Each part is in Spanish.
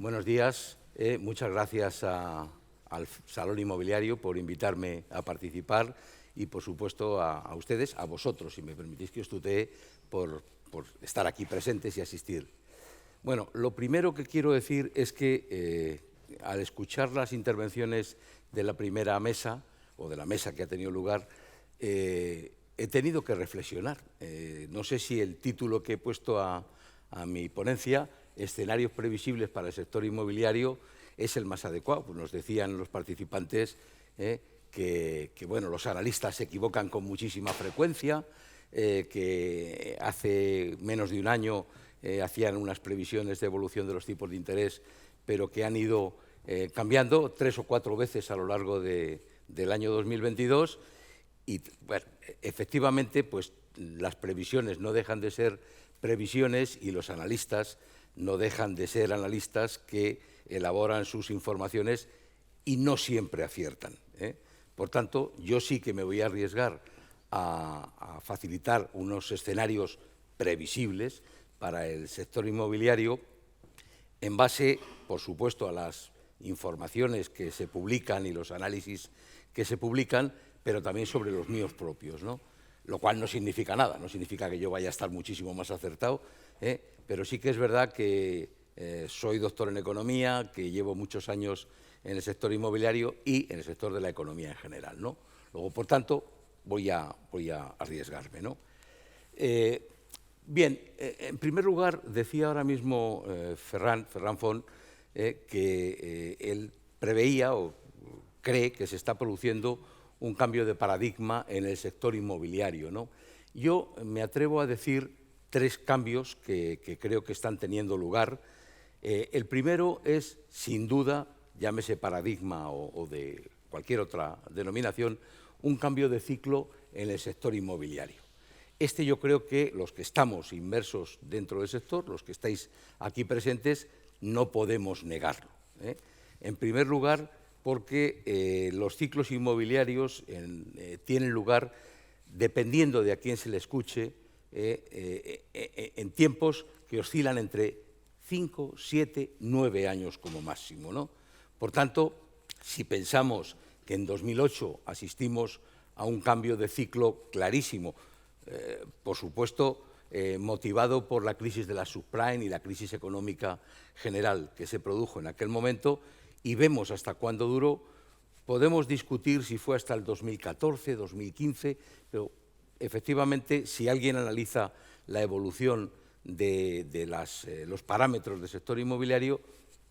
Buenos días. Muchas gracias al Salón Inmobiliario por invitarme a participar y, por supuesto, a ustedes, a vosotros, si me permitís que os tutee, por estar aquí presentes y asistir. Bueno, lo primero que quiero decir es que al escuchar las intervenciones de la primera mesa, o de la mesa que ha tenido lugar, he tenido que reflexionar. No sé si el título que he puesto a mi ponencia, Escenarios previsibles para el sector inmobiliario, es el más adecuado. Pues nos decían los participantes que bueno, los analistas se equivocan con muchísima frecuencia, que hace menos de un año hacían unas previsiones de evolución de los tipos de interés, pero que han ido cambiando 3 o 4 veces a lo largo del año 2022. Y bueno, efectivamente, pues las previsiones no dejan de ser previsiones y los analistas no dejan de ser analistas que elaboran sus informaciones y no siempre aciertan. Por tanto, yo sí que me voy a arriesgar a facilitar unos escenarios previsibles para el sector inmobiliario en base, por supuesto, a las informaciones que se publican y los análisis que se publican, pero también sobre los míos propios, ¿no? Lo cual no significa nada, no significa que yo vaya a estar muchísimo más acertado, pero sí que es verdad que soy doctor en economía, que llevo muchos años en el sector inmobiliario y en el sector de la economía en general, ¿no? Luego, por tanto, voy a arriesgarme, ¿no? Bien, en primer lugar, decía ahora mismo Ferran Font que él preveía o cree que se está produciendo un cambio de paradigma en el sector inmobiliario, ¿no? Yo me atrevo a decir 3 cambios que creo que están teniendo lugar. El primero es, sin duda, llámese paradigma o de cualquier otra denominación, un cambio de ciclo en el sector inmobiliario. Yo creo que los que estamos inmersos dentro del sector, los que estáis aquí presentes, no podemos negarlo. En primer lugar, porque los ciclos inmobiliarios tienen lugar, dependiendo de a quién se le escuche, en tiempos que oscilan entre 5, 7, 9 años como máximo, ¿no? Por tanto, si pensamos que en 2008 asistimos a un cambio de ciclo clarísimo, por supuesto, motivado por la crisis de la subprime y la crisis económica general que se produjo en aquel momento, y vemos hasta cuándo duró, podemos discutir si fue hasta el 2014, 2015, pero efectivamente, si alguien analiza la evolución de los parámetros del sector inmobiliario,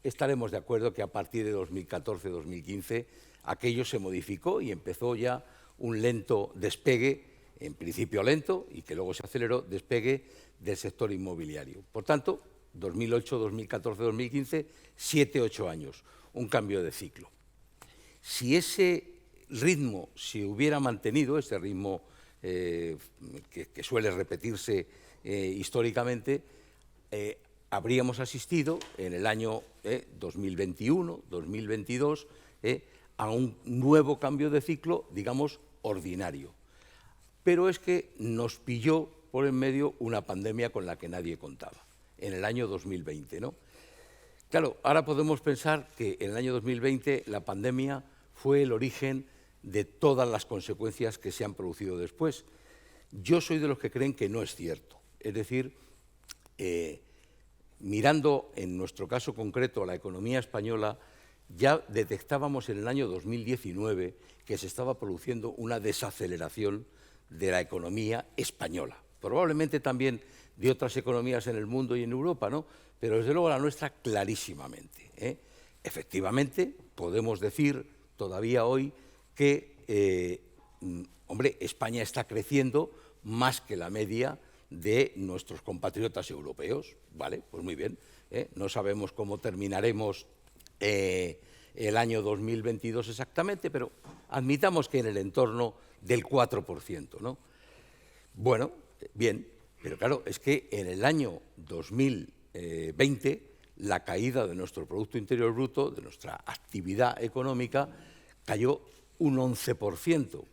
estaremos de acuerdo que a partir de 2014-2015 aquello se modificó y empezó ya un lento despegue, en principio lento, y que luego se aceleró, despegue del sector inmobiliario. Por tanto, 2008, 2014, 2015, 7, 8 años, un cambio de ciclo. Si ese ritmo se hubiera mantenido, ese ritmo que suele repetirse históricamente, habríamos asistido en el año 2021, 2022, a un nuevo cambio de ciclo, digamos, ordinario. Pero es que nos pilló por en medio una pandemia con la que nadie contaba, en el año 2020, ¿no? Claro, ahora podemos pensar que en el año 2020 la pandemia fue el origen de todas las consecuencias que se han producido después. Yo soy de los que creen que no es cierto. Es decir, mirando en nuestro caso concreto a la economía española, ya detectábamos en el año 2019 que se estaba produciendo una desaceleración de la economía española. Probablemente también de otras economías en el mundo y en Europa, ¿no? Pero desde luego la nuestra clarísimamente. Efectivamente, podemos decir todavía hoy que, hombre, España está creciendo más que la media de nuestros compatriotas europeos, ¿vale? Pues muy bien, no sabemos cómo terminaremos el año 2022 exactamente, pero admitamos que en el entorno del 4%, ¿no? Bueno, bien, pero claro, es que en el año 2020 la caída de nuestro Producto Interior Bruto, de nuestra actividad económica, cayó un 11%.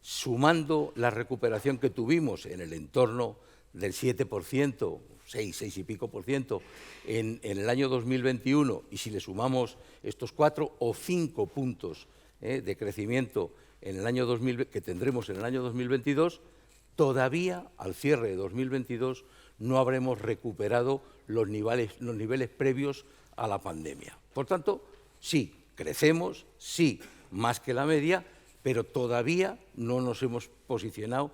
Sumando la recuperación que tuvimos en el entorno del 7%, 6 y pico por ciento en el año 2021, y si le sumamos estos 4 o 5 puntos de crecimiento en el año que tendremos en el año 2022, todavía al cierre de 2022 no habremos recuperado los niveles previos a la pandemia. Por tanto, sí, crecemos, sí, más que la media, pero todavía no nos hemos posicionado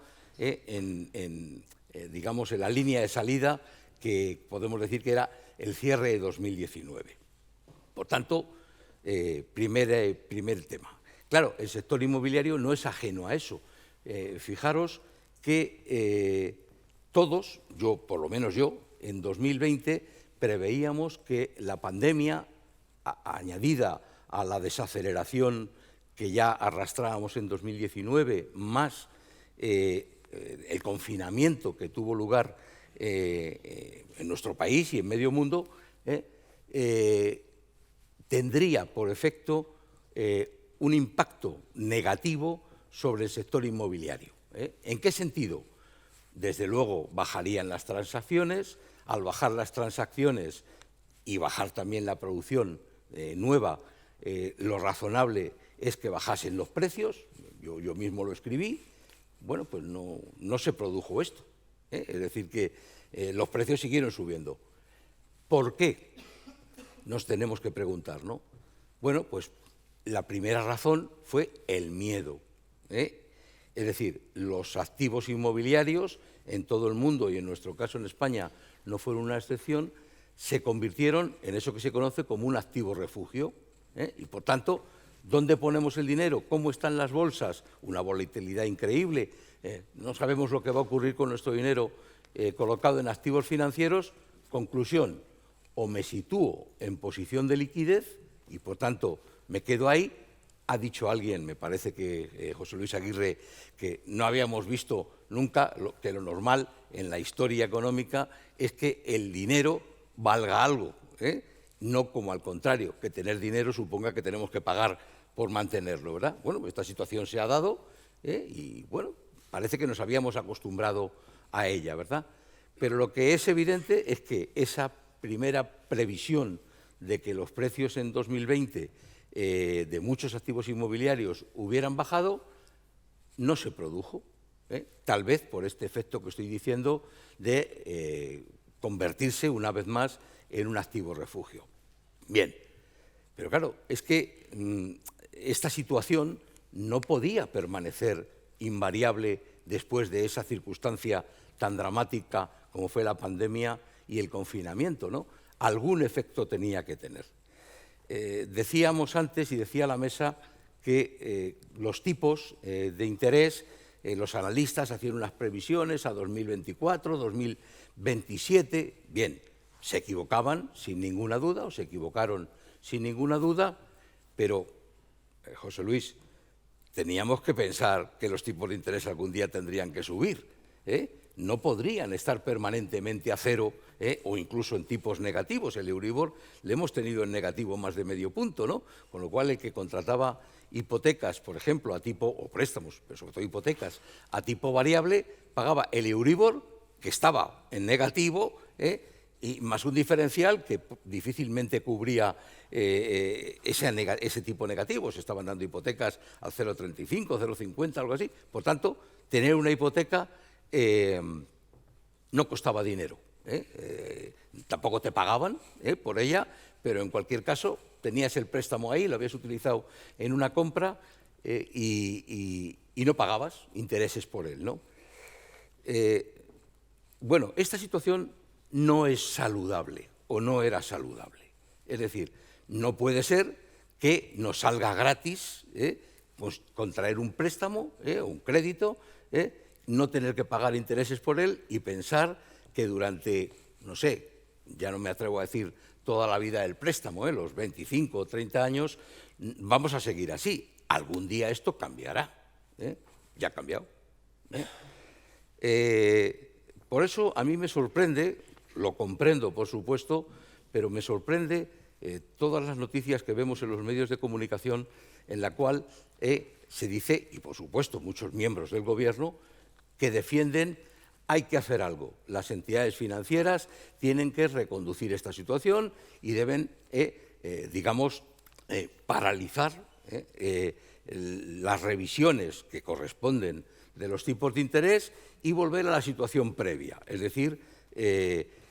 digamos, en la línea de salida que podemos decir que era el cierre de 2019. Por tanto, primer tema. Claro, el sector inmobiliario no es ajeno a eso. Fijaros que todos, por lo menos yo, en 2020 preveíamos que la pandemia, añadida a la desaceleración que ya arrastrábamos en 2019, más el confinamiento que tuvo lugar en nuestro país y en medio mundo, tendría por efecto un impacto negativo sobre el sector inmobiliario. ¿En qué sentido? Desde luego bajarían las transacciones. Al bajar las transacciones y bajar también la producción nueva, lo razonable es que bajasen los precios. Yo mismo lo escribí. Bueno, pues no se produjo esto. Es decir, que los precios siguieron subiendo. ¿Por qué? Nos tenemos que preguntar, ¿no? Bueno, pues la primera razón fue el miedo. Es decir, los activos inmobiliarios en todo el mundo, y en nuestro caso en España no fueron una excepción, se convirtieron en eso que se conoce como un activo refugio. Y por tanto, ¿dónde ponemos el dinero? ¿Cómo están las bolsas? Una volatilidad increíble. No sabemos lo que va a ocurrir con nuestro dinero colocado en activos financieros. Conclusión, o me sitúo en posición de liquidez y por tanto me quedo ahí. Ha dicho alguien, me parece que José Luis Aguirre, que no habíamos visto nunca que lo normal en la historia económica es que el dinero valga algo, no como al contrario, que tener dinero suponga que tenemos que pagar por mantenerlo, ¿verdad? Bueno, esta situación se ha dado y, bueno, parece que nos habíamos acostumbrado a ella, ¿verdad? Pero lo que es evidente es que esa primera previsión de que los precios en 2020 de muchos activos inmobiliarios hubieran bajado, no se produjo, tal vez por este efecto que estoy diciendo de convertirse una vez más en un activo refugio. Bien, pero claro, es que esta situación no podía permanecer invariable después de esa circunstancia tan dramática como fue la pandemia y el confinamiento, ¿no? Algún efecto tenía que tener. Decíamos antes y decía la mesa que los tipos de interés, los analistas hacían unas previsiones a 2024, 2027, bien, se equivocaban sin ninguna duda, o se equivocaron sin ninguna duda, pero, José Luis, teníamos que pensar que los tipos de interés algún día tendrían que subir, no podrían estar permanentemente a cero o incluso en tipos negativos. El Euribor le hemos tenido en negativo más de medio punto, ¿no? Con lo cual el que contrataba hipotecas, por ejemplo, a tipo, o préstamos, pero sobre todo hipotecas, a tipo variable, pagaba el Euribor, que estaba en negativo, y más un diferencial que difícilmente cubría ese tipo negativo. Se estaban dando hipotecas al 0,35, 0,50, algo así. Por tanto, tener una hipoteca no costaba dinero. Tampoco te pagaban por ella, pero en cualquier caso tenías el préstamo ahí, lo habías utilizado en una compra y no pagabas intereses por él, ¿no? Bueno, esta situación no es saludable o no era saludable. Es decir, no puede ser que nos salga gratis pues, contraer un préstamo o un crédito, no tener que pagar intereses por él y pensar que durante, no sé, ya no me atrevo a decir toda la vida del préstamo, los 25 o 30 años, vamos a seguir así. Algún día esto cambiará. Ya ha cambiado. Por eso a mí me sorprende, lo comprendo por supuesto, pero me sorprende todas las noticias que vemos en los medios de comunicación en la cual se dice, y por supuesto muchos miembros del gobierno, que defienden hay que hacer algo. Las entidades financieras tienen que reconducir esta situación y deben, digamos, paralizar las revisiones que corresponden de los tipos de interés y volver a la situación previa. Es decir,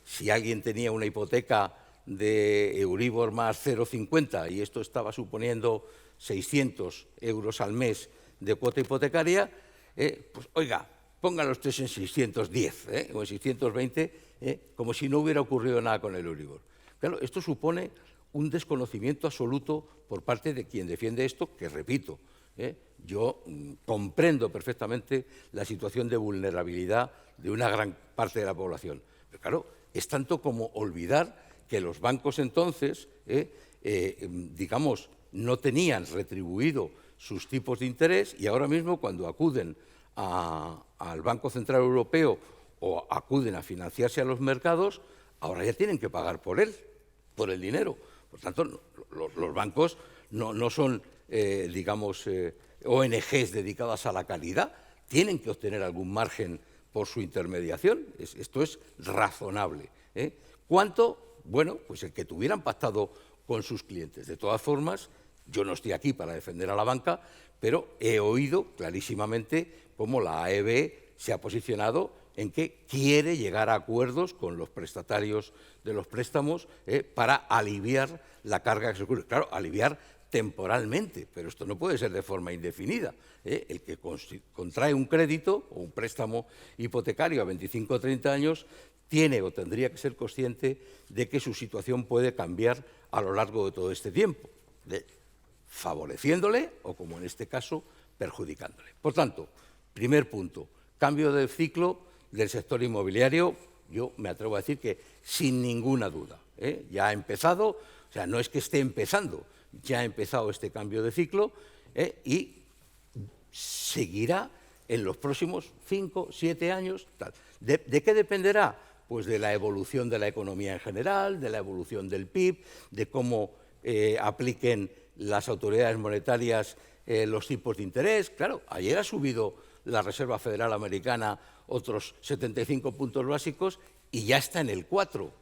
si alguien tenía una hipoteca de Euribor más 0,50 y esto estaba suponiendo 600 euros al mes de cuota hipotecaria, pues oiga, pónganlo ustedes en 610 o en 620, como si no hubiera ocurrido nada con el Euribor. Claro, esto supone un desconocimiento absoluto por parte de quien defiende esto, que repito, yo comprendo perfectamente la situación de vulnerabilidad de una gran parte de la población. Pero claro, es tanto como olvidar que los bancos entonces, digamos, no tenían retribuido sus tipos de interés y ahora mismo cuando acuden al Banco Central Europeo o acuden a financiarse a los mercados, ahora ya tienen que pagar por él, por el dinero. Por tanto, los bancos no son, digamos, ONGs dedicadas a la calidad, tienen que obtener algún margen por su intermediación. Esto es razonable. ¿Cuánto? Bueno, pues el que tuvieran pactado con sus clientes. De todas formas, yo no estoy aquí para defender a la banca, pero he oído clarísimamente cómo la AEB se ha posicionado en que quiere llegar a acuerdos con los prestatarios de los préstamos para aliviar la carga que se ocurre. Claro, aliviar temporalmente, pero esto no puede ser de forma indefinida. El que contrae un crédito o un préstamo hipotecario a 25 o 30 años tiene o tendría que ser consciente de que su situación puede cambiar a lo largo de todo este tiempo, favoreciéndole o, como en este caso, perjudicándole. Por tanto, primer punto, cambio de ciclo del sector inmobiliario, yo me atrevo a decir que sin ninguna duda. Ya ha empezado, o sea, no es que esté empezando, ya ha empezado este cambio de ciclo y seguirá en los próximos 5, 7 años. Tal. ¿De qué dependerá? Pues de la evolución de la economía en general, de la evolución del PIB, de cómo apliquen las autoridades monetarias los tipos de interés. Claro, ayer ha subido la Reserva Federal Americana otros 75 puntos básicos y ya está en el 4.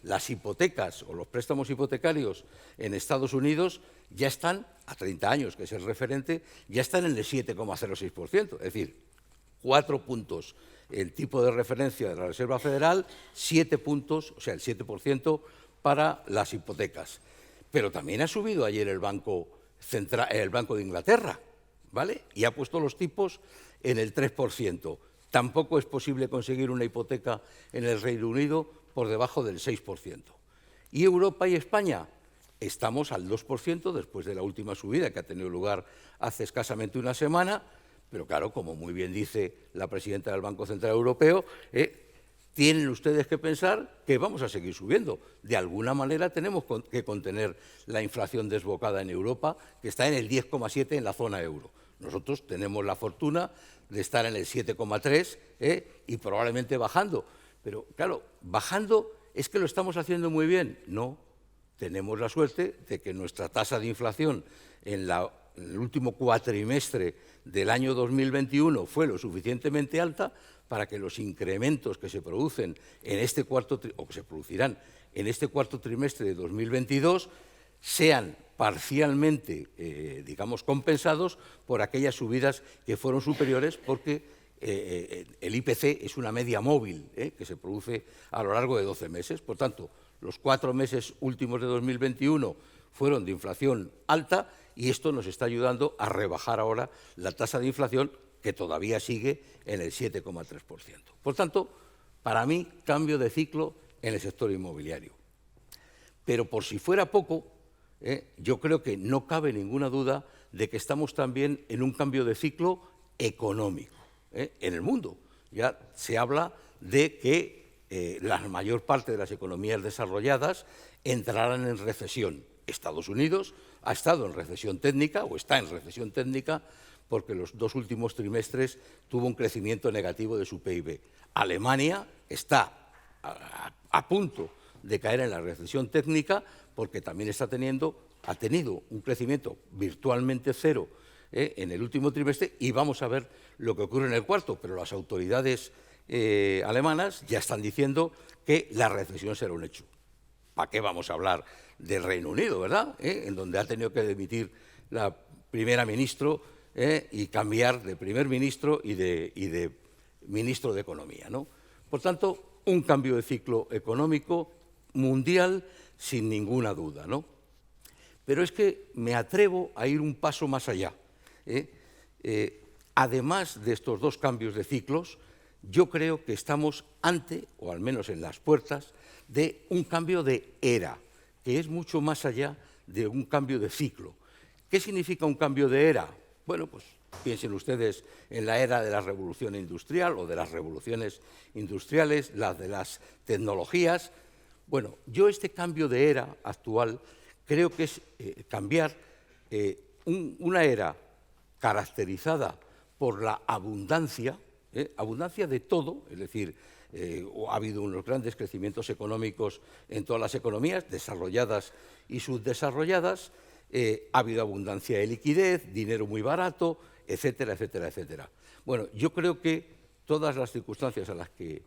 Las hipotecas o los préstamos hipotecarios en Estados Unidos ya están, a 30 años, que es el referente, ya están en el 7,06%. Es decir, 4 puntos el tipo de referencia de la Reserva Federal, 7 puntos, o sea, el 7% para las hipotecas. Pero también ha subido ayer el Banco de Inglaterra, ¿vale? Y ha puesto los tipos en el 3%. Tampoco es posible conseguir una hipoteca en el Reino Unido por debajo del 6%. ¿Y Europa y España? Estamos al 2% después de la última subida que ha tenido lugar hace escasamente una semana, pero claro, como muy bien dice la presidenta del Banco Central Europeo, tienen ustedes que pensar que vamos a seguir subiendo. De alguna manera tenemos que contener la inflación desbocada en Europa, que está en el 10,7 en la zona euro. Nosotros tenemos la fortuna de estar en el 7,3 y probablemente bajando. Pero claro, bajando es que lo estamos haciendo muy bien. No, tenemos la suerte de que nuestra tasa de inflación en el último cuatrimestre del año 2021 fue lo suficientemente alta para que los incrementos que se producen en este o que se producirán en este cuarto trimestre de 2022 sean parcialmente, digamos, compensados por aquellas subidas que fueron superiores, porque el IPC es una media móvil que se produce a lo largo de 12 meses. Por tanto, los 4 meses últimos de 2021 fueron de inflación alta y esto nos está ayudando a rebajar ahora la tasa de inflación, que todavía sigue en el 7,3%. Por tanto, para mí, cambio de ciclo en el sector inmobiliario. Pero por si fuera poco, yo creo que no cabe ninguna duda de que estamos también en un cambio de ciclo económico en el mundo. Ya se habla de que la mayor parte de las economías desarrolladas entrarán en recesión. Estados Unidos ha estado en recesión técnica o está en recesión técnica porque los 2 últimos trimestres tuvo un crecimiento negativo de su PIB. Alemania está a punto de caer en la recesión técnica porque también ha tenido un crecimiento virtualmente cero en el último trimestre y vamos a ver lo que ocurre en el cuarto, pero las autoridades alemanas ya están diciendo que la recesión será un hecho. ¿Para qué vamos a hablar del Reino Unido, verdad? En donde ha tenido que dimitir la primera ministro y cambiar de primer ministro y de ministro de Economía, ¿no? Por tanto, un cambio de ciclo económico mundial sin ninguna duda, ¿no? Pero es que me atrevo a ir un paso más allá. Además de estos dos cambios de ciclos, yo creo que estamos ante, o al menos en las puertas, de un cambio de era, que es mucho más allá de un cambio de ciclo. ¿Qué significa un cambio de era? Bueno, pues piensen ustedes en la era de la revolución industrial o de las revoluciones industriales, las de las tecnologías. Bueno, yo este cambio de era actual creo que es cambiar una era caracterizada por la abundancia, abundancia de todo, es decir, ha habido unos grandes crecimientos económicos en todas las economías, desarrolladas y subdesarrolladas, ha habido abundancia de liquidez, dinero muy barato, etcétera, etcétera, etcétera. Bueno, yo creo que todas las circunstancias a las que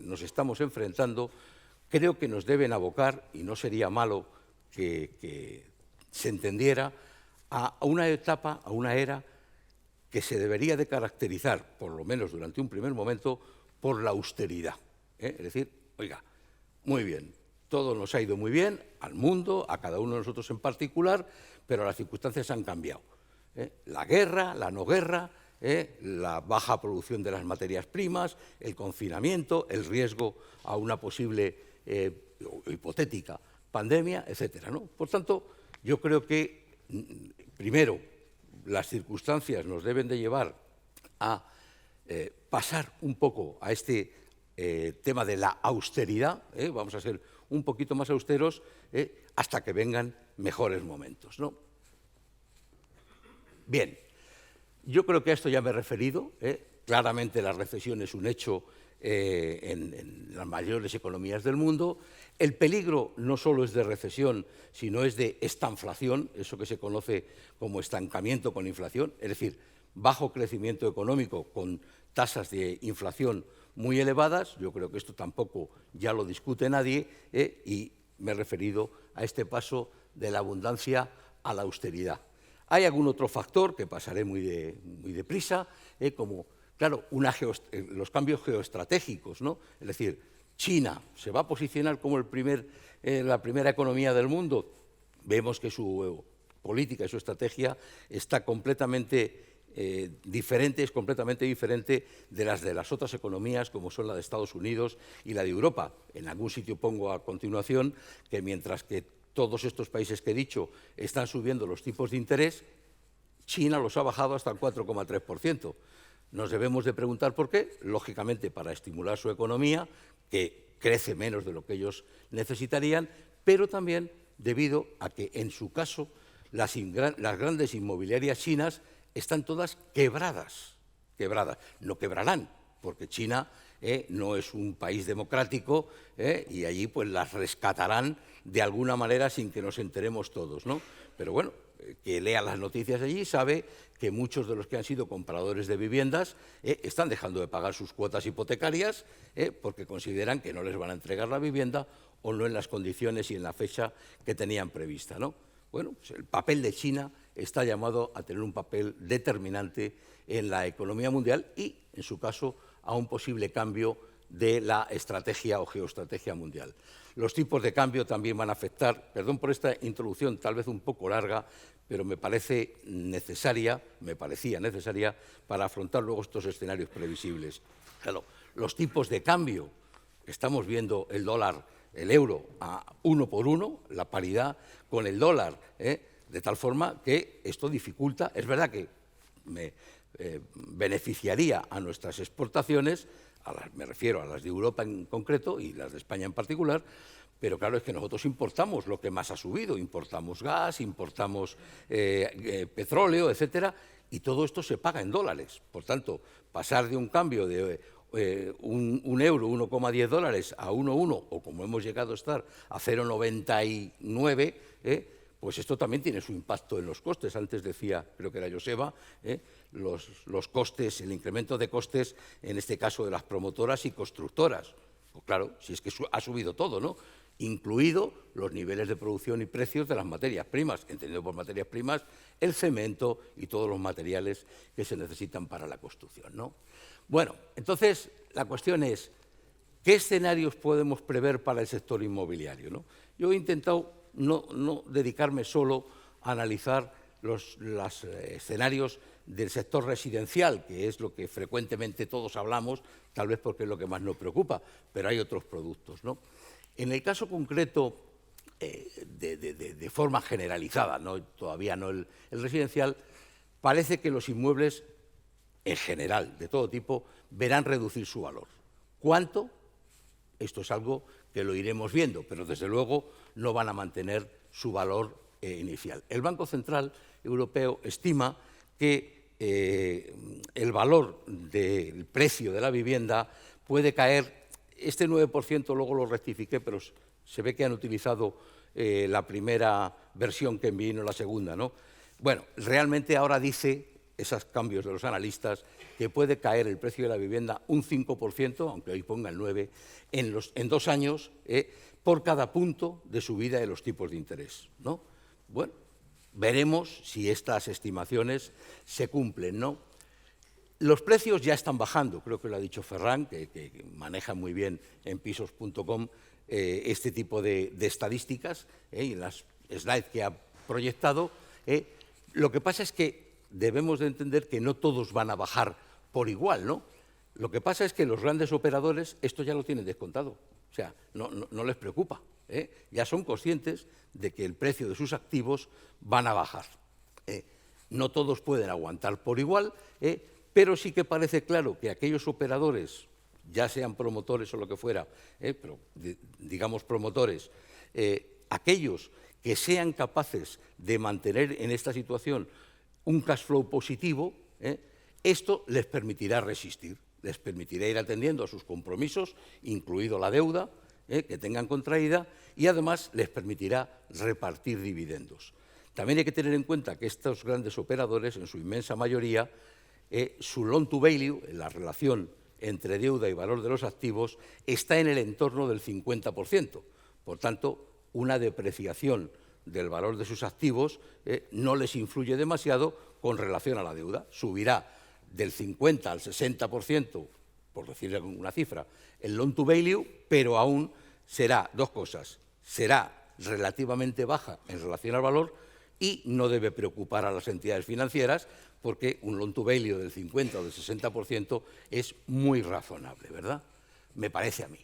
nos estamos enfrentando creo que nos deben abocar, y no sería malo que se entendiera, a una etapa, a una era que se debería de caracterizar, por lo menos durante un primer momento, por la austeridad. Es decir, oiga, muy bien, todo nos ha ido muy bien, al mundo, a cada uno de nosotros en particular, pero las circunstancias han cambiado. La guerra, la no guerra, la baja producción de las materias primas, el confinamiento, el riesgo a una posible hipotética pandemia, etcétera, ¿no? Por tanto, yo creo que, primero, las circunstancias nos deben de llevar a pasar un poco a este tema de la austeridad, vamos a ser un poquito más austeros hasta que vengan mejores momentos, ¿no? Bien, yo creo que a esto ya me he referido. Claramente la recesión es un hecho en las mayores economías del mundo. El peligro no solo es de recesión, sino es de estanflación, eso que se conoce como estancamiento con inflación, es decir, bajo crecimiento económico con tasas de inflación muy elevadas. Yo creo que esto tampoco ya lo discute nadie, y me he referido a este paso de la abundancia a la austeridad. Hay algún otro factor que pasaré muy deprisa, como, claro, los cambios geoestratégicos, ¿no? Es decir, China se va a posicionar como la primera economía del mundo. Vemos que su política y su estrategia está completamente diferente, es completamente diferente de las otras economías, como son la de Estados Unidos y la de Europa. En algún sitio pongo a continuación que mientras que todos estos países que he dicho están subiendo los tipos de interés, China los ha bajado hasta el 4,3%. Nos debemos de preguntar por qué, lógicamente para estimular su economía, que crece menos de lo que ellos necesitarían, pero también debido a que, en su caso, las grandes inmobiliarias chinas están todas quebradas. No quebrarán, porque China no es un país democrático, y allí pues las rescatarán de alguna manera sin que nos enteremos todos, ¿no? Pero bueno, que lea las noticias allí sabe que muchos de los que han sido compradores de viviendas están dejando de pagar sus cuotas hipotecarias porque consideran que no les van a entregar la vivienda o no en las condiciones y en la fecha que tenían prevista, ¿no? Bueno, pues el papel de China está llamado a tener un papel determinante en la economía mundial y, en su caso, a un posible cambio de la estrategia o geoestrategia mundial. Los tipos de cambio también van a afectar, perdón por esta introducción tal vez un poco larga, pero me parecía necesaria para afrontar luego estos escenarios previsibles. Claro, los tipos de cambio, estamos viendo el dólar, el euro a 1 por 1, la paridad con el dólar, de tal forma que esto dificulta, es verdad que beneficiaría a nuestras exportaciones, me refiero a las de Europa en concreto y las de España en particular, pero claro, es que nosotros importamos lo que más ha subido, importamos gas, importamos petróleo, etcétera, y todo esto se paga en dólares. Por tanto, pasar de un cambio de un euro, 1,10 dólares, a 1,1, o como hemos llegado a estar, a 0,99, pues esto también tiene su impacto en los costes. Antes decía, creo que era Joseba, los costes, el incremento de costes, en este caso de las promotoras y constructoras. Pues claro, si es que ha subido todo, ¿no? Incluido los niveles de producción y precios de las materias primas, entendido por materias primas el cemento y todos los materiales que se necesitan para la construcción, ¿no? Bueno, entonces la cuestión es, ¿qué escenarios podemos prever para el sector inmobiliario, ¿no? Yo he intentado no dedicarme solo a analizar los escenarios del sector residencial, que es lo que frecuentemente todos hablamos, tal vez porque es lo que más nos preocupa, pero hay otros productos, ¿no? En el caso concreto, de forma generalizada, ¿no? Todavía no el residencial, parece que los inmuebles, en general, de todo tipo, verán reducir su valor. ¿Cuánto? Esto es algo que lo iremos viendo, pero desde luego no van a mantener su valor inicial. El Banco Central Europeo estima que el valor del precio de la vivienda puede caer, este 9% luego lo rectifiqué, pero se ve que han utilizado la primera versión que envié, no la segunda, ¿no? Bueno, realmente ahora dice, esos cambios de los analistas, que puede caer el precio de la vivienda un 5%, aunque hoy ponga el 9%, en 2 años, por cada punto de subida de los tipos de interés, ¿no? Bueno, veremos si estas estimaciones se cumplen, ¿no? Los precios ya están bajando, creo que lo ha dicho Ferran, que maneja muy bien en pisos.com este tipo de estadísticas, y en las slides que ha proyectado. Lo que pasa es que debemos de entender que no todos van a bajar por igual, ¿no? Lo que pasa es que los grandes operadores esto ya lo tienen descontado, o sea, no les preocupa, ya son conscientes de que el precio de sus activos van a bajar. No todos pueden aguantar por igual, pero sí que parece claro que aquellos operadores, ya sean promotores o lo que fuera, pero digamos promotores, aquellos que sean capaces de mantener en esta situación un cash flow positivo, esto les permitirá resistir, les permitirá ir atendiendo a sus compromisos, incluido la deuda que tengan contraída, y además les permitirá repartir dividendos. También hay que tener en cuenta que estos grandes operadores, en su inmensa mayoría, su loan to value, la relación entre deuda y valor de los activos, está en el entorno del 50%. Por tanto, una depreciación del valor de sus activos no les influye demasiado con relación a la deuda. Subirá del 50 al 60%, por decir una cifra, el loan to value, pero aún será dos cosas. Será relativamente baja en relación al valor y no debe preocupar a las entidades financieras porque un loan to value del 50 o del 60% es muy razonable, ¿verdad? Me parece a mí.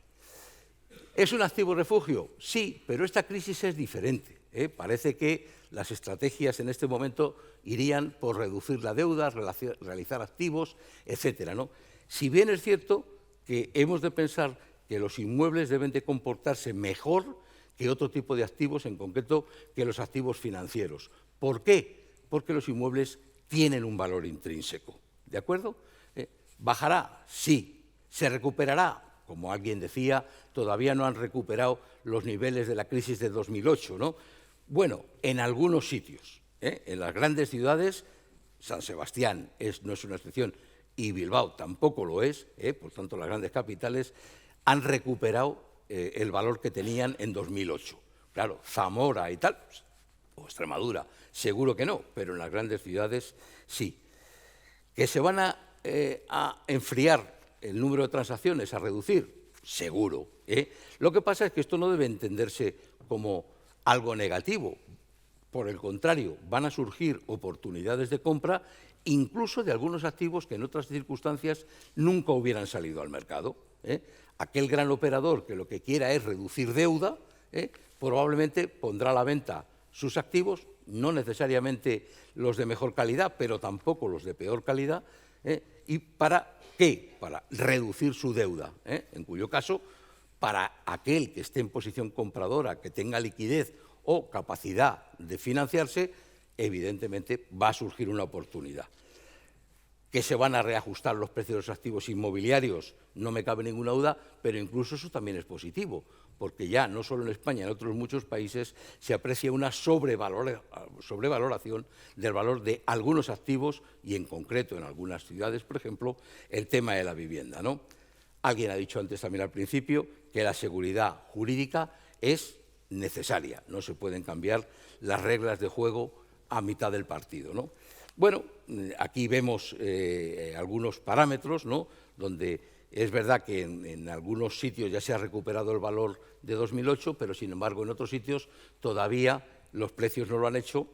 ¿Es un activo refugio? Sí, pero esta crisis es diferente. Parece que las estrategias en este momento irían por reducir la deuda, realizar activos, etcétera, ¿no? Si bien es cierto que hemos de pensar que los inmuebles deben de comportarse mejor que otro tipo de activos, en concreto que los activos financieros. ¿Por qué? Porque los inmuebles tienen un valor intrínseco, ¿de acuerdo? ¿Bajará? Sí. ¿Se recuperará? Como alguien decía, todavía no han recuperado los niveles de la crisis de 2008, ¿no? Bueno, en algunos sitios, en las grandes ciudades, San Sebastián no es una excepción, y Bilbao tampoco lo es, por tanto las grandes capitales han recuperado el valor que tenían en 2008. Claro, Zamora y tal, o Extremadura, seguro que no, pero en las grandes ciudades sí. ¿Que se van a enfriar el número de transacciones, a reducir? Seguro. Lo que pasa es que esto no debe entenderse como algo negativo. Por el contrario, van a surgir oportunidades de compra, incluso de algunos activos que en otras circunstancias nunca hubieran salido al mercado. Aquel gran operador que lo que quiera es reducir deuda, probablemente pondrá a la venta sus activos, no necesariamente los de mejor calidad, pero tampoco los de peor calidad, ¿y para qué? Para reducir su deuda, en cuyo caso, para aquel que esté en posición compradora, que tenga liquidez o capacidad de financiarse, evidentemente va a surgir una oportunidad. que se van a reajustar los precios de los activos inmobiliarios, no me cabe ninguna duda, pero incluso eso también es positivo, porque ya no solo en España, en otros muchos países se aprecia una sobrevaloración del valor de algunos activos y en concreto en algunas ciudades, por ejemplo, el tema de la vivienda, ¿no? Alguien ha dicho antes también al principio que la seguridad jurídica es necesaria, no se pueden cambiar las reglas de juego a mitad del partido, ¿no? Bueno, aquí vemos algunos parámetros, ¿no?, donde es verdad que en algunos sitios ya se ha recuperado el valor de 2008, pero sin embargo en otros sitios todavía los precios no lo han hecho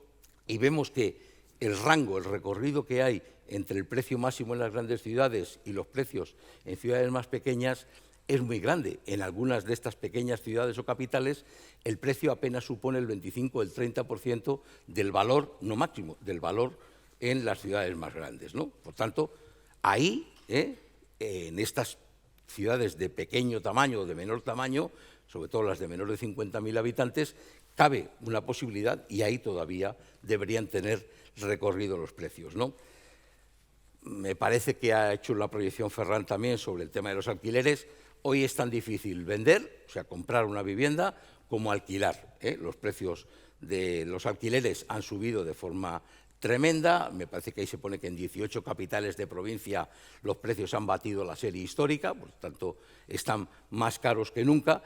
y vemos que el rango, el recorrido que hay entre el precio máximo en las grandes ciudades y los precios en ciudades más pequeñas es muy grande. En algunas de estas pequeñas ciudades o capitales el precio apenas supone el 25 o el 30% del valor, no máximo, del valor en las ciudades más grandes, ¿no? Por tanto, ahí, en estas ciudades de pequeño tamaño o de menor tamaño, sobre todo las de menor de 50.000 habitantes, cabe una posibilidad y ahí todavía deberían tener recorrido los precios, ¿no? Me parece que ha hecho la proyección Ferran también sobre el tema de los alquileres. Hoy es tan difícil vender, o sea, comprar una vivienda, como alquilar, ¿eh? Los precios de los alquileres han subido de forma tremenda. Me parece que ahí se pone que en 18 capitales de provincia los precios han batido la serie histórica, por lo tanto están más caros que nunca,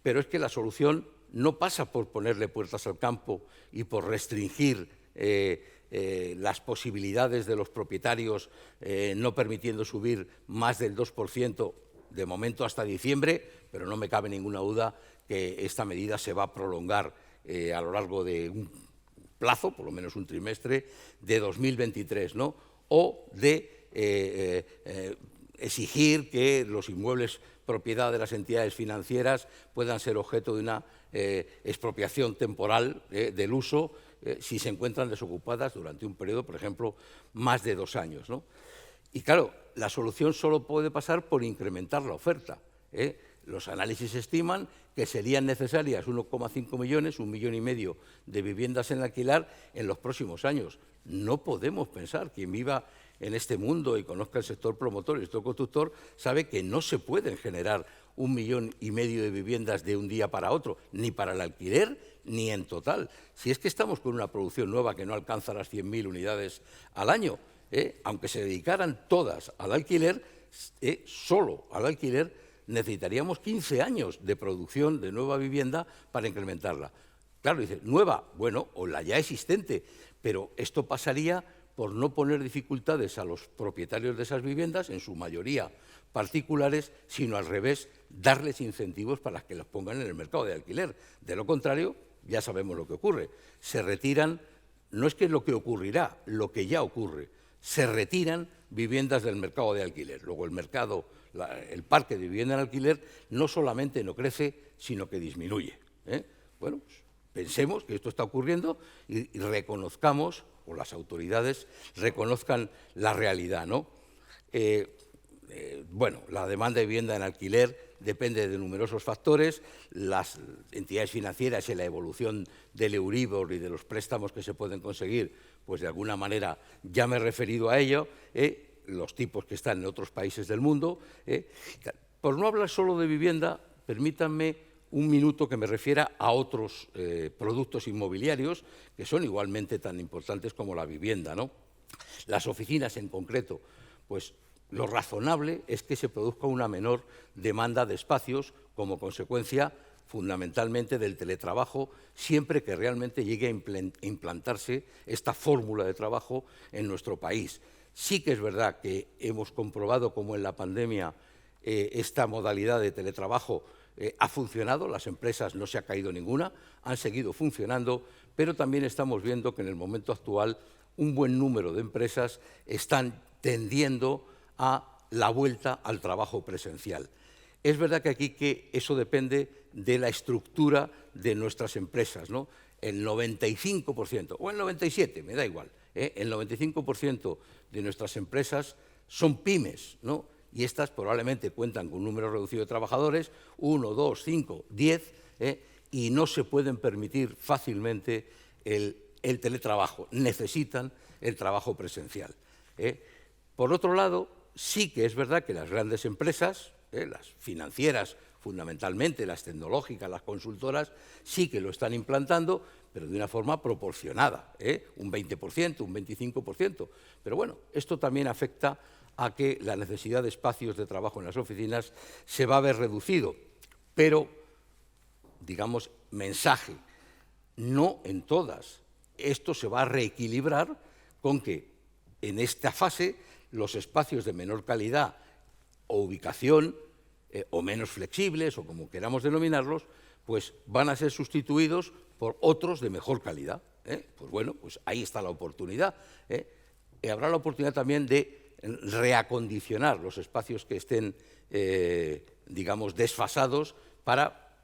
pero es que la solución no pasa por ponerle puertas al campo y por restringir las posibilidades de los propietarios no permitiendo subir más del 2% de momento hasta diciembre, pero no me cabe ninguna duda que esta medida se va a prolongar a lo largo de un plazo, por lo menos un trimestre, de 2023, ¿no? O de exigir que los inmuebles propiedad de las entidades financieras puedan ser objeto de una expropiación temporal del uso si se encuentran desocupadas durante un periodo, por ejemplo, más de 2 años, ¿no? Y claro, la solución solo puede pasar por incrementar la oferta, ¿eh? Los análisis estiman que serían necesarias 1,5 millones, 1,5 millones de viviendas en alquiler en los próximos años. No podemos pensar, quien viva en este mundo y conozca el sector promotor y el sector constructor, sabe que no se pueden generar 1,5 millones de viviendas de un día para otro, ni para el alquiler ni en total. Si es que estamos con una producción nueva que no alcanza las 100.000 unidades al año, aunque se dedicaran todas al alquiler, solo al alquiler, necesitaríamos 15 años de producción de nueva vivienda para incrementarla. Claro, dice, nueva, bueno, o la ya existente, pero esto pasaría por no poner dificultades a los propietarios de esas viviendas, en su mayoría particulares, sino al revés, darles incentivos para que las pongan en el mercado de alquiler. De lo contrario, ya sabemos lo que ocurre. Se retiran, no es que es lo que ocurrirá, lo que ya ocurre, se retiran viviendas del mercado de alquiler. Luego el parque de vivienda en alquiler no solamente no crece, sino que disminuye, ¿eh? Bueno, pues pensemos que esto está ocurriendo y reconozcamos, o las autoridades reconozcan la realidad, ¿no? Bueno, la demanda de vivienda en alquiler depende de numerosos factores, las entidades financieras y la evolución del Euribor y de los préstamos que se pueden conseguir, pues de alguna manera ya me he referido a ello, los tipos que están en otros países del mundo. Por no hablar solo de vivienda, permítanme un minuto que me refiera a otros productos inmobiliarios que son igualmente tan importantes como la vivienda, ¿no? Las oficinas en concreto, pues lo razonable es que se produzca una menor demanda de espacios como consecuencia fundamentalmente del teletrabajo, siempre que realmente llegue a implantarse esta fórmula de trabajo en nuestro país. Sí que es verdad que hemos comprobado cómo en la pandemia esta modalidad de teletrabajo ha funcionado, las empresas no se ha caído ninguna, han seguido funcionando, pero también estamos viendo que en el momento actual un buen número de empresas están tendiendo a la vuelta al trabajo presencial. Es verdad que aquí que eso depende de la estructura de nuestras empresas, ¿no? El 95%, o el 97%, me da igual, el 95% de nuestras empresas son pymes, ¿no? Y estas probablemente cuentan con un número reducido de trabajadores, 1, 2, 5, 10, y no se pueden permitir fácilmente el teletrabajo, necesitan el trabajo presencial. Por otro lado, sí que es verdad que las grandes empresas, las financieras fundamentalmente, las tecnológicas, las consultoras, sí que lo están implantando, pero de una forma proporcionada, un 20%, un 25%. Pero bueno, esto también afecta a que la necesidad de espacios de trabajo en las oficinas se va a ver reducido. Pero, digamos, mensaje, no en todas. Esto se va a reequilibrar con que en esta fase los espacios de menor calidad o ubicación o menos flexibles, o como queramos denominarlos, pues van a ser sustituidos por otros de mejor calidad. Pues bueno, pues ahí está la oportunidad. Habrá la oportunidad también de reacondicionar los espacios que estén, digamos, desfasados para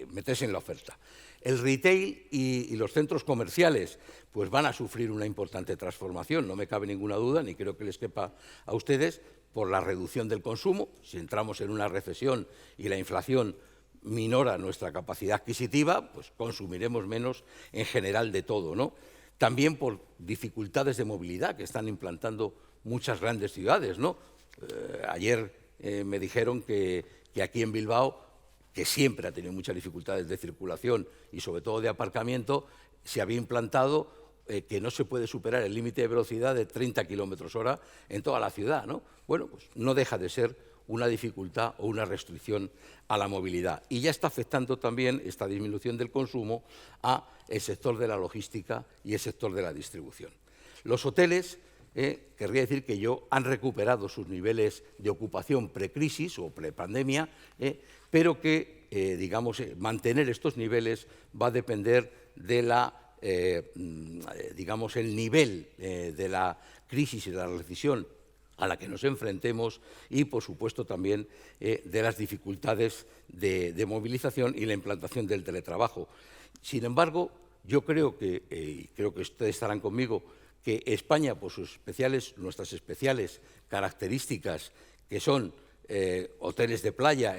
meterse en la oferta. El retail y los centros comerciales pues van a sufrir una importante transformación, no me cabe ninguna duda, ni creo que les quepa a ustedes, por la reducción del consumo. Si entramos en una recesión y la inflación minora nuestra capacidad adquisitiva, pues consumiremos menos en general de todo, ¿no? También por dificultades de movilidad que están implantando muchas grandes ciudades, ¿no? Ayer me dijeron que aquí en Bilbao, que siempre ha tenido muchas dificultades de circulación y sobre todo de aparcamiento, se había implantado que no se puede superar el límite de velocidad de 30 km/h en toda la ciudad, ¿no? Bueno, pues no deja de ser una dificultad o una restricción a la movilidad. Y ya está afectando también esta disminución del consumo al sector de la logística y el sector de la distribución. Los hoteles, querría decir que han recuperado sus niveles de ocupación precrisis o prepandemia, pero que, digamos, mantener estos niveles va a depender de digamos, el nivel de la crisis y de la recesión a la que nos enfrentemos y, por supuesto, también de las dificultades de movilización y la implantación del teletrabajo. Sin embargo, yo creo que ustedes estarán conmigo, que España, por nuestras especiales características, que son hoteles de playa,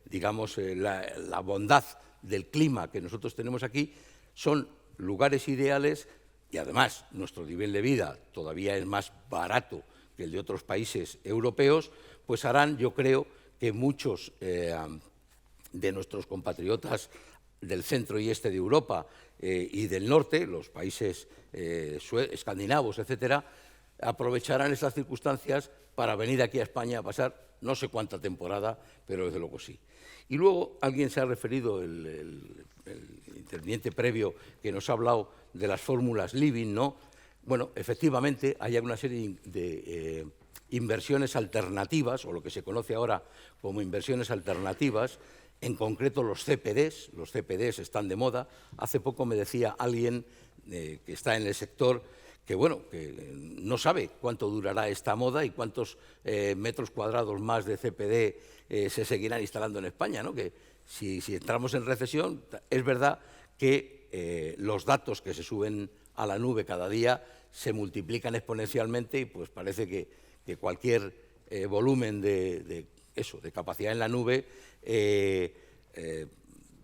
digamos, la bondad del clima que nosotros tenemos aquí, son lugares ideales y, además, nuestro nivel de vida todavía es más barato que el de otros países europeos, pues harán, yo creo, que muchos de nuestros compatriotas del centro y este de Europa y del norte, los países escandinavos, etcétera, aprovecharán estas circunstancias para venir aquí a España a pasar no sé cuánta temporada, pero desde luego sí. Y luego alguien se ha referido, el interviniente previo, que nos ha hablado de las fórmulas Living, ¿no? Bueno, efectivamente, hay una serie de inversiones alternativas, o lo que se conoce ahora como inversiones alternativas, en concreto los CPDs. Los CPDs están de moda. Hace poco me decía alguien que está en el sector que, bueno, que no sabe cuánto durará esta moda y cuántos metros cuadrados más de CPD se seguirán instalando en España, ¿no? Que si entramos en recesión, es verdad que los datos que se suben a la nube cada día se multiplican exponencialmente y pues parece que cualquier volumen de capacidad en la nube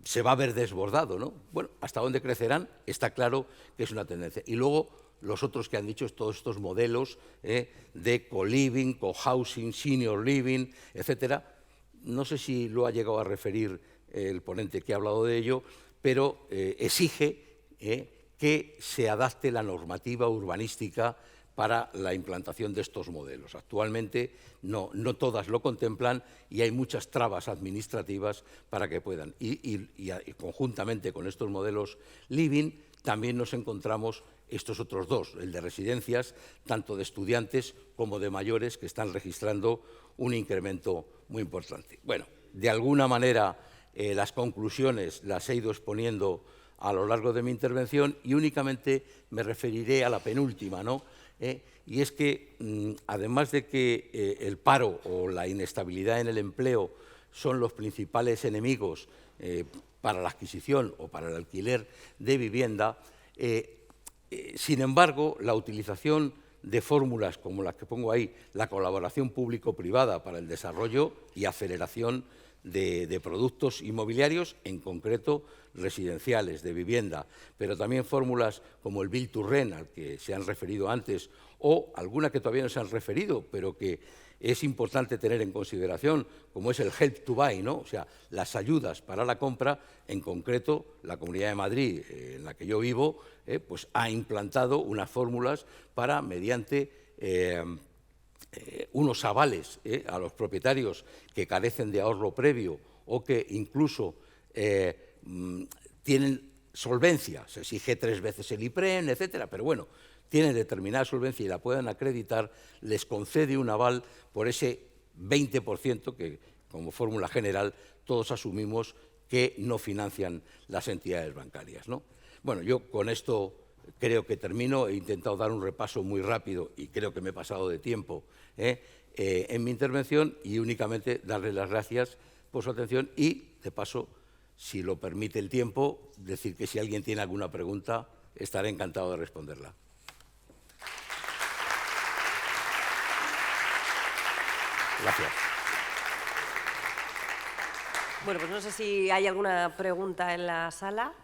se va a ver desbordado, ¿no? Bueno, ¿hasta dónde crecerán? Está claro que es una tendencia. Y luego los otros que han dicho, todos estos modelos de co-living, co-housing, senior living, etcétera. No sé si lo ha llegado a referir el ponente que ha hablado de ello, pero exige que se adapte la normativa urbanística para la implantación de estos modelos. Actualmente no todas lo contemplan y hay muchas trabas administrativas para que puedan. Y conjuntamente con estos modelos living también nos encontramos estos otros dos, el de residencias, tanto de estudiantes como de mayores, que están registrando un incremento muy importante. Bueno, de alguna manera las conclusiones las he ido exponiendo a lo largo de mi intervención y únicamente me referiré a la penúltima, ¿no? Y es que, además de que el paro o la inestabilidad en el empleo son los principales enemigos para la adquisición o para el alquiler de vivienda, sin embargo, la utilización de fórmulas como las que pongo ahí, la colaboración público-privada para el desarrollo y aceleración de productos inmobiliarios, en concreto residenciales, de vivienda, pero también fórmulas como el Build to Rent, al que se han referido antes, o alguna que todavía no se han referido, pero que es importante tener en consideración, como es el Help to Buy, ¿no? O sea, las ayudas para la compra. En concreto, la Comunidad de Madrid, en la que yo vivo, pues ha implantado unas fórmulas para, mediante unos avales a los propietarios que carecen de ahorro previo o que incluso tienen solvencia, se exige 3 veces el IPREN, etcétera, pero bueno, tienen determinada solvencia y la puedan acreditar, les concede un aval por ese 20% que, como fórmula general, todos asumimos que no financian las entidades bancarias, ¿no? Bueno, yo con esto creo que termino. He intentado dar un repaso muy rápido y creo que me he pasado de tiempo en mi intervención, y únicamente darles las gracias por su atención y, de paso, si lo permite el tiempo, decir que si alguien tiene alguna pregunta, estaré encantado de responderla. Gracias. Bueno, pues no sé si hay alguna pregunta en la sala.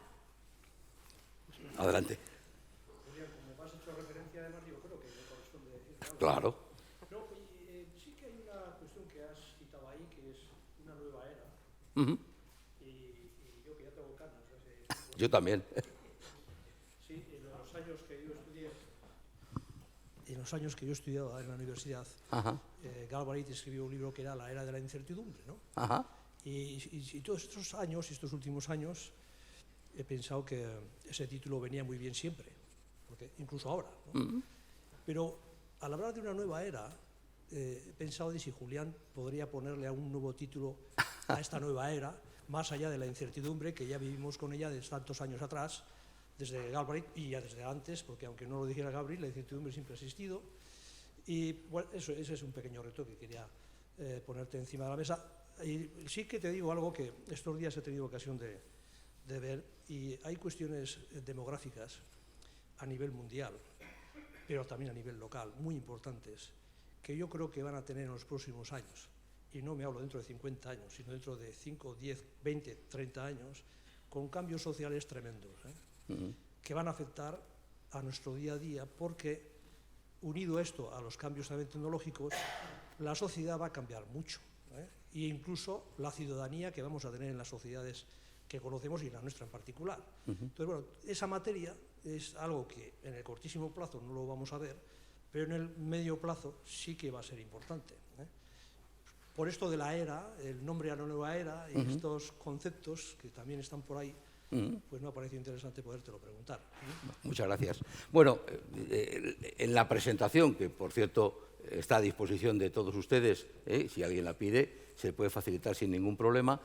Adelante. Como has hecho referencia, además, yo creo que me corresponde. Claro. No, sí que hay una cuestión que has citado ahí, que es una nueva era. Y yo, que ya tengo canas. Yo también. Sí, en los años que yo estudiaba en la universidad, Galbraith escribió un libro que era La era de la incertidumbre, ¿no? Y todos estos años, estos últimos años, he pensado que ese título venía muy bien siempre, porque incluso ahora, ¿no? Pero al hablar de una nueva era, he pensado de si Julián podría ponerle un nuevo título a esta nueva era, más allá de la incertidumbre que ya vivimos con ella desde tantos años atrás, desde Galbraith y ya desde antes, porque aunque no lo dijera Galbraith, la incertidumbre siempre ha existido. Y bueno, ese es un pequeño reto que quería ponerte encima de la mesa. Y sí que te digo algo que estos días he tenido ocasión de ver, y hay cuestiones demográficas a nivel mundial, pero también a nivel local, muy importantes, que yo creo que van a tener en los próximos años. Y no me hablo dentro de 50 años, sino dentro de 5, 10, 20, 30 años, con cambios sociales tremendos, que van a afectar a nuestro día a día, porque unido esto a los cambios también tecnológicos, la sociedad va a cambiar mucho, e incluso la ciudadanía que vamos a tener en las sociedades que conocemos y la nuestra en particular. Entonces, bueno, esa materia es algo que en el cortísimo plazo no lo vamos a ver, pero en el medio plazo sí que va a ser importante. Por esto de la era, el nombre a la nueva era y estos conceptos que también están por ahí, pues me ha parecido interesante podértelo preguntar. Muchas gracias. Bueno, en la presentación, que por cierto está a disposición de todos ustedes, si alguien la pide, se puede facilitar sin ningún problema,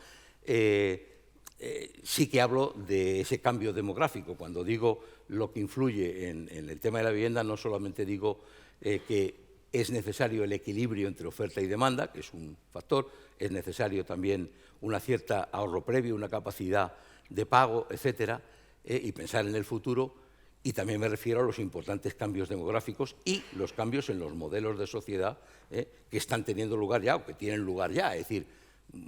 sí que hablo de ese cambio demográfico. Cuando digo lo que influye en el tema de la vivienda, no solamente digo que es necesario el equilibrio entre oferta y demanda, que es un factor, es necesario también una cierta ahorro previo, una capacidad de pago, etcétera, y pensar en el futuro. Y también me refiero a los importantes cambios demográficos y los cambios en los modelos de sociedad que están teniendo lugar ya o que tienen lugar ya, es decir,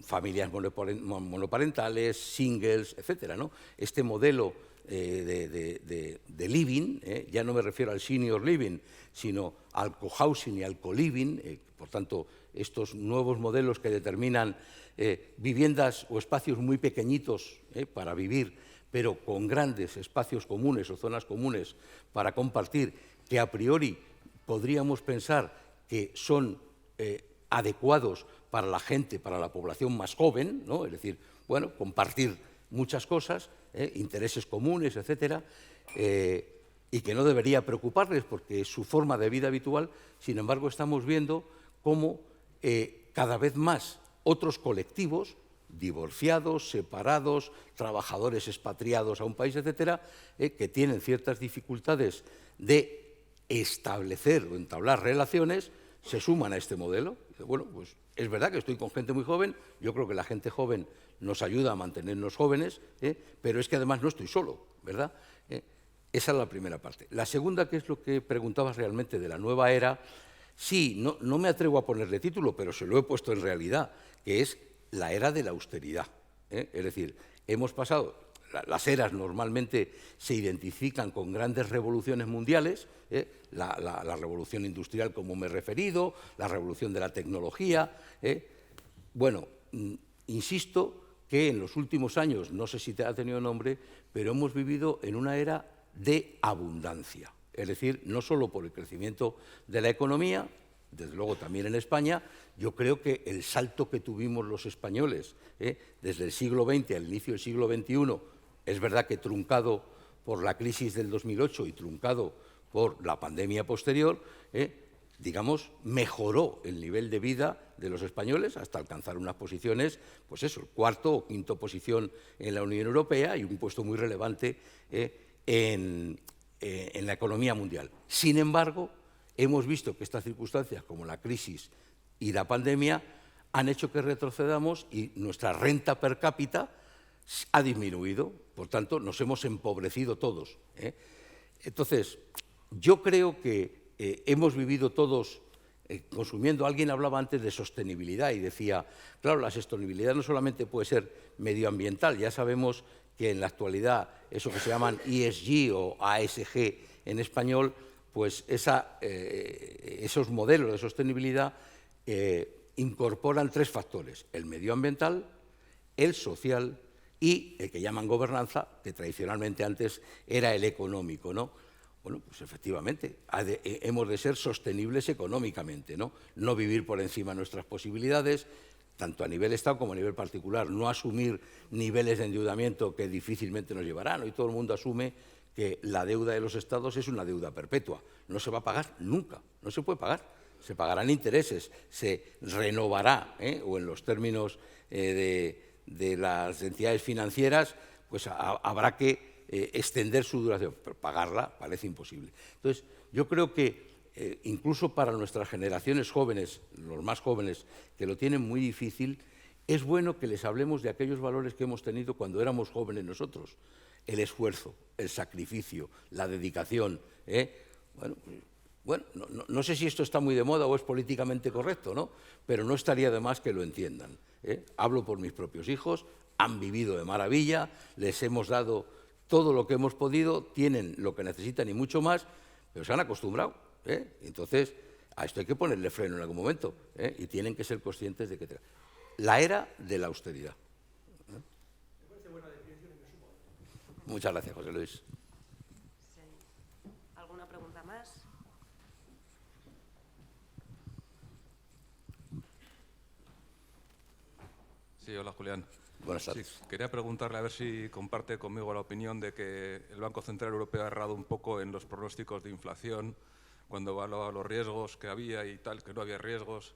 familias monoparentales, singles, etcétera, ¿no? Este modelo de living, ya no me refiero al senior living, sino al cohousing y al co-living, por tanto, estos nuevos modelos que determinan viviendas o espacios muy pequeñitos para vivir, pero con grandes espacios comunes o zonas comunes para compartir, que a priori podríamos pensar que son adecuados para la gente, para la población más joven, ¿no? Es decir, bueno, compartir muchas cosas, intereses comunes, etcétera, y que no debería preocuparles porque es su forma de vida habitual. Sin embargo, estamos viendo cómo cada vez más otros colectivos, divorciados, separados, trabajadores expatriados a un país, etcétera, que tienen ciertas dificultades de establecer o entablar relaciones, se suman a este modelo. Bueno, pues es verdad que estoy con gente muy joven, yo creo que la gente joven nos ayuda a mantenernos jóvenes, pero es que además no estoy solo, ¿verdad? Esa es la primera parte. La segunda, que es lo que preguntabas realmente de la nueva era, sí, no me atrevo a ponerle título, pero se lo he puesto en realidad, que es la era de la austeridad. Es decir, hemos pasado, las eras normalmente se identifican con grandes revoluciones mundiales, la revolución industrial, como me he referido, la revolución de la tecnología. Bueno, insisto que en los últimos años, no sé si ha tenido nombre, pero hemos vivido en una era de abundancia. Es decir, no solo por el crecimiento de la economía, desde luego también en España. Yo creo que el salto que tuvimos los españoles desde el siglo XX al inicio del siglo XXI, es verdad que truncado por la crisis del 2008 y truncado por la pandemia posterior, digamos, mejoró el nivel de vida de los españoles hasta alcanzar unas posiciones, pues eso, cuarto o quinto posición en la Unión Europea y un puesto muy relevante en la economía mundial. Sin embargo, hemos visto que estas circunstancias, como la crisis y la pandemia, han hecho que retrocedamos y nuestra renta per cápita ha disminuido. Por tanto, nos hemos empobrecido todos. Entonces, yo creo que hemos vivido todos consumiendo. Alguien hablaba antes de sostenibilidad y decía, claro, la sostenibilidad no solamente puede ser medioambiental, ya sabemos que en la actualidad eso que se llaman ESG o ASG en español, pues esos modelos de sostenibilidad incorporan tres factores: el medioambiental, el social y el que llaman gobernanza, que tradicionalmente antes era el económico, ¿no? Bueno, pues efectivamente, hemos de ser sostenibles económicamente, ¿no? No vivir por encima de nuestras posibilidades, tanto a nivel Estado como a nivel particular, no asumir niveles de endeudamiento que difícilmente nos llevarán. Hoy todo el mundo asume que la deuda de los Estados es una deuda perpetua, no se va a pagar nunca, no se puede pagar, se pagarán intereses, se renovará, o en los términos de las entidades financieras, pues habrá que extender su duración, pero pagarla parece imposible. Entonces, yo creo que incluso para nuestras generaciones jóvenes, los más jóvenes, que lo tienen muy difícil, es bueno que les hablemos de aquellos valores que hemos tenido cuando éramos jóvenes nosotros: el esfuerzo, el sacrificio, la dedicación. Bueno, no sé si esto está muy de moda o es políticamente correcto, ¿no? Pero no estaría de más que lo entiendan. Hablo por mis propios hijos, han vivido de maravilla, les hemos dado todo lo que hemos podido, tienen lo que necesitan y mucho más, pero se han acostumbrado. Entonces, a esto hay que ponerle freno en algún momento, y tienen que ser conscientes de que la era de la austeridad. Muchas gracias, José Luis. ¿Alguna pregunta más? Sí, hola, Julián. Buenas tardes. Sí, quería preguntarle a ver si comparte conmigo la opinión de que el Banco Central Europeo ha errado un poco en los pronósticos de inflación cuando evaluaba los riesgos que había y tal, que no había riesgos,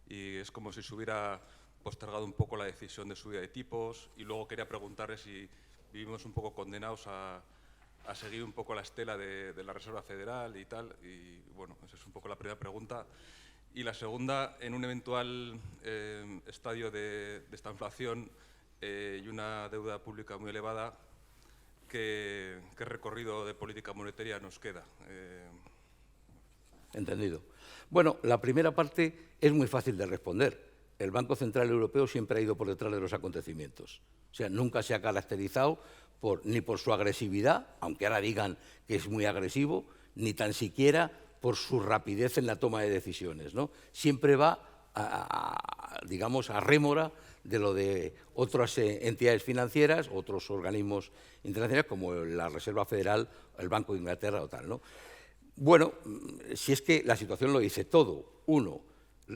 y es como si se hubiera postergado un poco la decisión de subida de tipos. Y luego quería preguntarle si vivimos un poco condenados a seguir un poco la estela de la Reserva Federal y tal. Y bueno, esa es un poco la primera pregunta. Y la segunda, en un eventual estadio de esta inflación y una deuda pública muy elevada, ¿qué recorrido de política monetaria nos queda? Entendido. Bueno, la primera parte es muy fácil de responder. El Banco Central Europeo siempre ha ido por detrás de los acontecimientos. O sea, nunca se ha caracterizado ni por su agresividad, aunque ahora digan que es muy agresivo, ni tan siquiera por su rapidez en la toma de decisiones, ¿no? Siempre va, digamos, a rémora de lo de otras entidades financieras, otros organismos internacionales, como la Reserva Federal, el Banco de Inglaterra o tal, ¿no? Bueno, si es que la situación lo dice todo. Uno,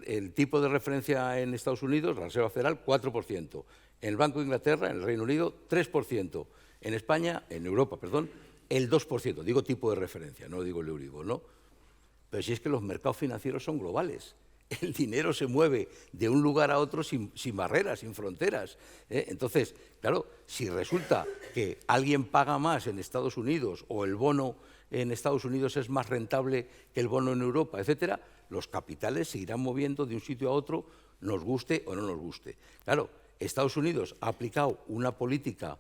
el tipo de referencia en Estados Unidos, la Reserva Federal, 4%. En el Banco de Inglaterra, en el Reino Unido, 3%. En España, en Europa, perdón, el 2%. Digo tipo de referencia, no digo el Euribor, ¿no? Pero si es que los mercados financieros son globales. El dinero se mueve de un lugar a otro sin barreras, sin fronteras. Entonces, claro, si resulta que alguien paga más en Estados Unidos o el bono en Estados Unidos es más rentable que el bono en Europa, etcétera, los capitales se irán moviendo de un sitio a otro, nos guste o no nos guste. Claro, Estados Unidos ha aplicado una política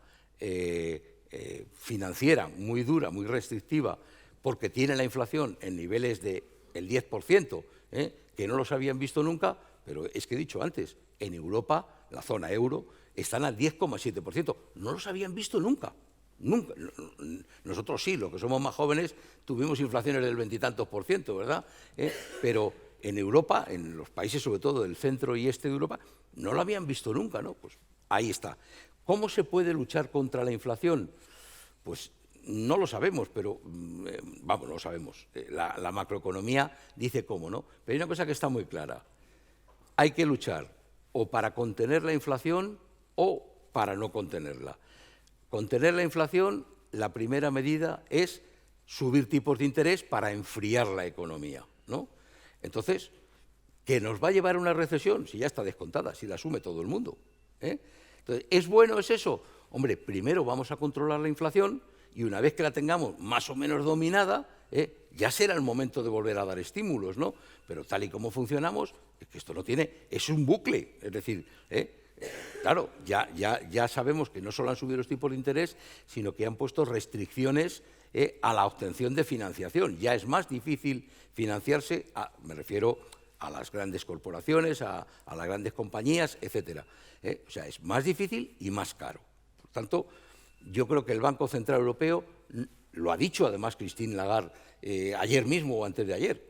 financiera muy dura, muy restrictiva, porque tiene la inflación en niveles del 10%, que no los habían visto nunca, pero es que he dicho antes, en Europa la zona euro, están al 10,7%. No los habían visto nunca. Nunca. Nosotros sí, los que somos más jóvenes, tuvimos inflaciones del 20 y tantos %, ¿verdad? Pero en Europa, en los países sobre todo del centro y este de Europa, no lo habían visto nunca, ¿no? Pues ahí está. ¿Cómo se puede luchar contra la inflación? Pues no lo sabemos, pero vamos, no lo sabemos. La macroeconomía dice cómo, ¿no? Pero hay una cosa que está muy clara. Hay que luchar o para contener la inflación o para no contenerla. Contener la inflación, la primera medida es subir tipos de interés para enfriar la economía, ¿no? Entonces, ¿qué nos va a llevar a una recesión? Si ya está descontada, si la asume todo el mundo. Entonces, ¿es bueno es eso? Hombre, primero vamos a controlar la inflación y una vez que la tengamos más o menos dominada, ya será el momento de volver a dar estímulos, ¿no? Pero tal y como funcionamos, es que esto no tiene, es un bucle, es decir, claro, ya sabemos que no solo han subido los tipos de interés, sino que han puesto restricciones a la obtención de financiación. Ya es más difícil financiarse, me refiero a las grandes corporaciones, a las grandes compañías, etcétera. O sea, es más difícil y más caro. Por tanto, yo creo que el Banco Central Europeo, lo ha dicho además Christine Lagarde ayer mismo o antes de ayer,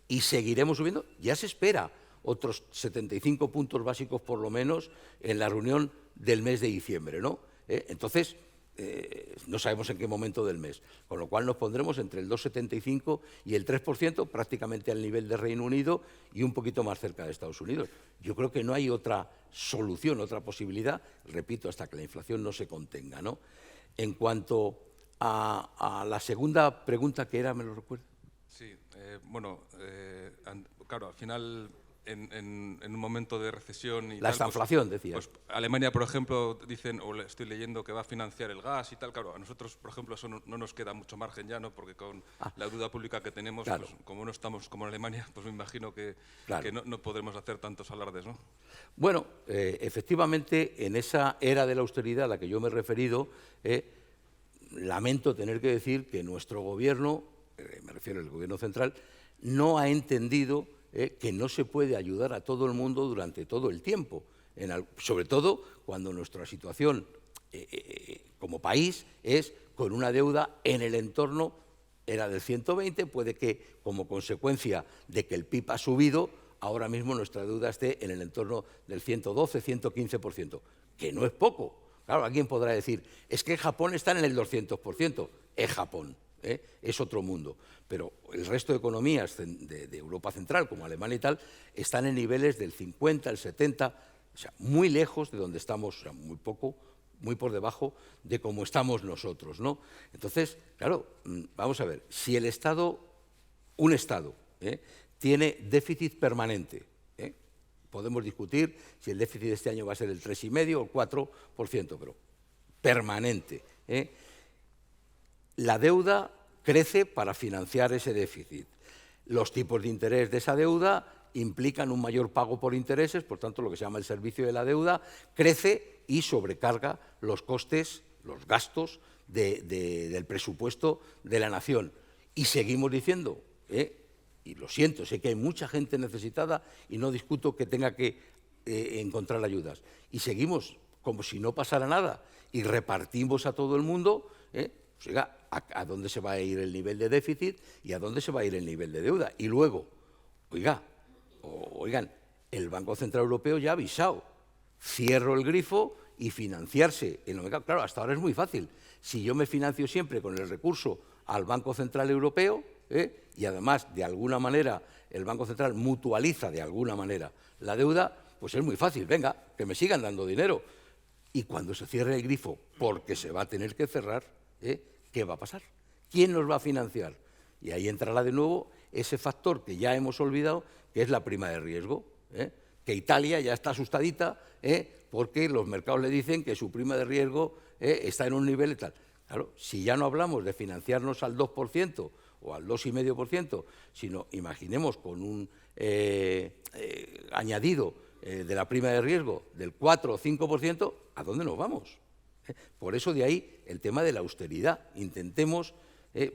y seguiremos subiendo, ya se espera otros 75 puntos básicos por lo menos en la reunión del mes de diciembre, ¿no? Entonces, no sabemos en qué momento del mes, con lo cual nos pondremos entre el 2,75 y el 3%, prácticamente al nivel de Reino Unido y un poquito más cerca de Estados Unidos. Yo creo que no hay otra solución, otra posibilidad, repito, hasta que la inflación no se contenga, ¿no? En cuanto a la segunda pregunta que era, ¿me lo recuerda? Sí, bueno, claro, al final, en un momento de recesión y la estanflación, pues, decía. Pues Alemania, por ejemplo, dicen, o estoy leyendo que va a financiar el gas y tal. Claro, a nosotros, por ejemplo, eso no nos queda mucho margen ya, ¿no? Porque con la deuda pública que tenemos, claro, pues, como no estamos como en Alemania, pues me imagino que, claro, que no podremos hacer tantos alardes, ¿no? Bueno, efectivamente, en esa era de la austeridad a la que yo me he referido, lamento tener que decir que nuestro gobierno, me refiero al gobierno central, no ha entendido que no se puede ayudar a todo el mundo durante todo el tiempo, sobre todo cuando nuestra situación como país es con una deuda en el entorno, era del 120, puede que como consecuencia de que el PIB ha subido, ahora mismo nuestra deuda esté en el entorno del 112, 115%, que no es poco. Claro, alguien podrá decir, es que Japón está en el 200%, es Japón. Es otro mundo, pero el resto de economías de Europa Central, como Alemania y tal, están en niveles del 50, el 70, o sea, muy lejos de donde estamos, o sea, muy poco, muy por debajo de cómo estamos nosotros, ¿no? Entonces, claro, vamos a ver, si el Estado, un Estado, tiene déficit permanente, podemos discutir si el déficit de este año va a ser el 3,5 o el 4%, pero permanente, la deuda crece para financiar ese déficit. Los tipos de interés de esa deuda implican un mayor pago por intereses, por tanto, lo que se llama el servicio de la deuda crece y sobrecarga los costes, los gastos del presupuesto de la nación. Y seguimos diciendo, y lo siento, sé que hay mucha gente necesitada y no discuto que tenga que encontrar ayudas, y seguimos como si no pasara nada y repartimos a todo el mundo, pues, oiga, ¿a dónde se va a ir el nivel de déficit y a dónde se va a ir el nivel de deuda? Y luego, oigan, el Banco Central Europeo ya ha avisado, cierro el grifo y financiarse en el mercado. Claro, hasta ahora es muy fácil. Si yo me financio siempre con el recurso al Banco Central Europeo, y además, de alguna manera, el Banco Central mutualiza de alguna manera la deuda, pues es muy fácil, venga, que me sigan dando dinero. Y cuando se cierre el grifo, porque se va a tener que cerrar, ¿qué va a pasar? ¿Quién nos va a financiar? Y ahí entrará de nuevo ese factor que ya hemos olvidado, que es la prima de riesgo, que Italia ya está asustadita porque los mercados le dicen que su prima de riesgo está en un nivel y tal. Claro, si ya no hablamos de financiarnos al 2% o al 2,5%, sino imaginemos con un añadido de la prima de riesgo del 4 o 5%, ¿a dónde nos vamos? Por eso de ahí el tema de la austeridad. Intentemos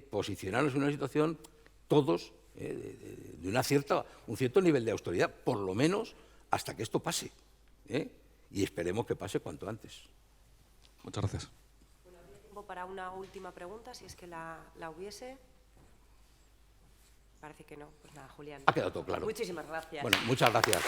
posicionarnos en una situación todos de un cierto nivel de austeridad, por lo menos hasta que esto pase. y esperemos que pase cuanto antes. Muchas gracias. Bueno, ¿habría tiempo para una última pregunta, si es que la hubiese? Parece que no. Pues nada, Julián. Ha quedado todo claro. Muchísimas gracias. Bueno, muchas gracias.